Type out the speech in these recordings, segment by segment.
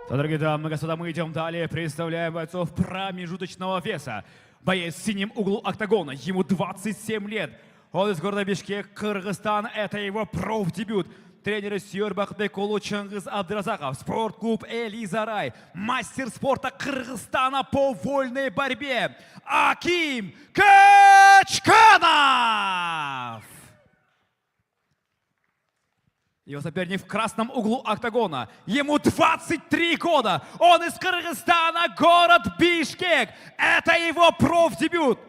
Дорогие дамы и господа, мы идем далее. Представляем бойцов промежуточного веса. Боец в синем углу октагона. Ему 27 лет. Он из города Бишкек, Кыргызстан. Это его профдебют. Тренер Сүйер Бақытбекұлы Чыңгыз Абдразақов. Спортклуб Элиза Рай. Мастер спорта Кыргызстана по вольной борьбе. Аким Качканов. Его соперник в красном углу октагона. Ему 23 года. Он из Кыргызстана, город Бишкек. Это его профдебют.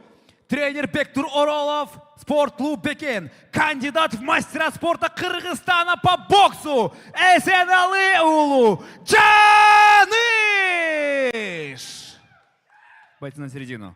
Тренер Бектур Оролов, спортклуб Бекен. Кандидат в мастера спорта Кыргызстана по боксу. Эсеналы Улу Джаныш. Бойцы на середину.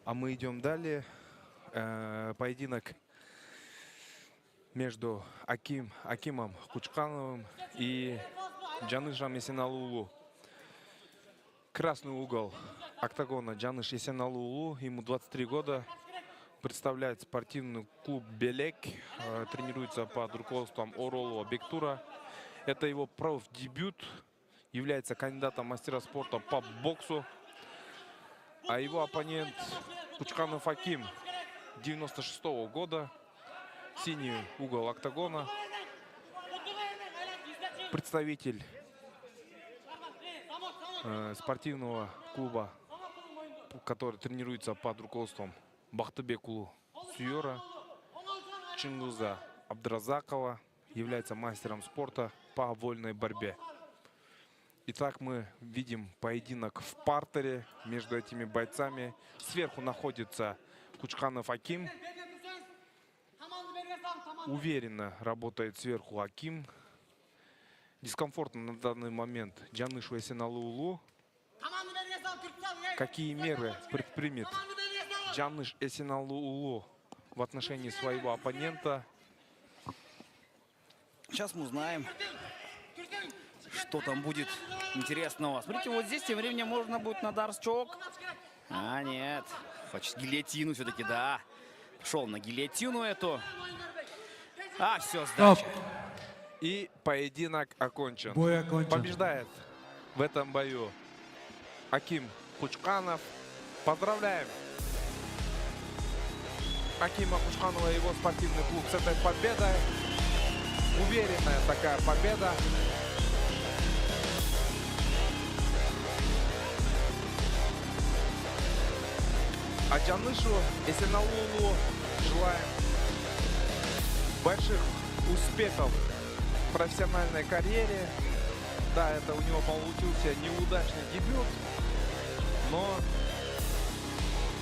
А мы идем далее. Поединок между Акимом Кучкановым и Джанышем Эсеналуулу. Красный угол октагона Джаныш Эсеналуулу. Ему 23 года. Представляет спортивный клуб Белек. Тренируется под руководством Оролова Бектура. Это его профдебют. Является кандидатом в мастера спорта по боксу. А его оппонент Кучканов Аким 96-го года. Синий угол октагона. Представитель спортивного клуба, который тренируется под руководством Бақтыбекулы Сүйера Чыңгыза Абдразақова. Является мастером спорта по вольной борьбе. Итак, мы видим поединок в партере между этими бойцами. Сверху находится Кучканов Аким. Уверенно работает сверху Аким. Дискомфортно на данный момент Джанышу Эсеналуулу. Какие меры предпримет Джаныш Эсеналуулу в отношении своего оппонента? Сейчас мы узнаем, что там будет интересного. Смотрите, вот здесь тем временем можно будет на дарсчок. А, нет. Хочет гильотину все-таки, да. Пошел на гильотину эту. А, все, сдача. И поединок окончен. Бой окончен. Побеждает в этом бою Аким Кучканов. Поздравляем Акима Кучканова и его спортивный клуб с этой победой. Уверенная такая победа. А Джанышу Эсеналуулу желаем больших успехов в профессиональной карьере. Да, это у него получился неудачный дебют, но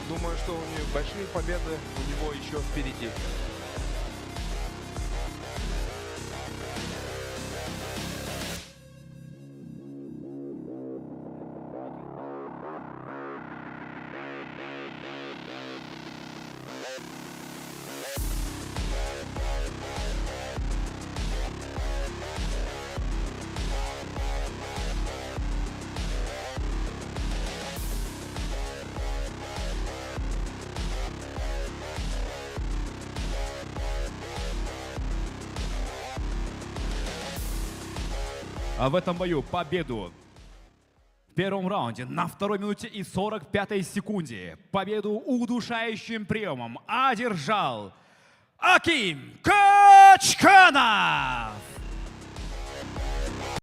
думаю, что у него большие победы у него еще впереди. в этом бою победу в первом раунде на 2 минуте и 45 секунде. Победу удушающим приемом одержал Аким Качканов.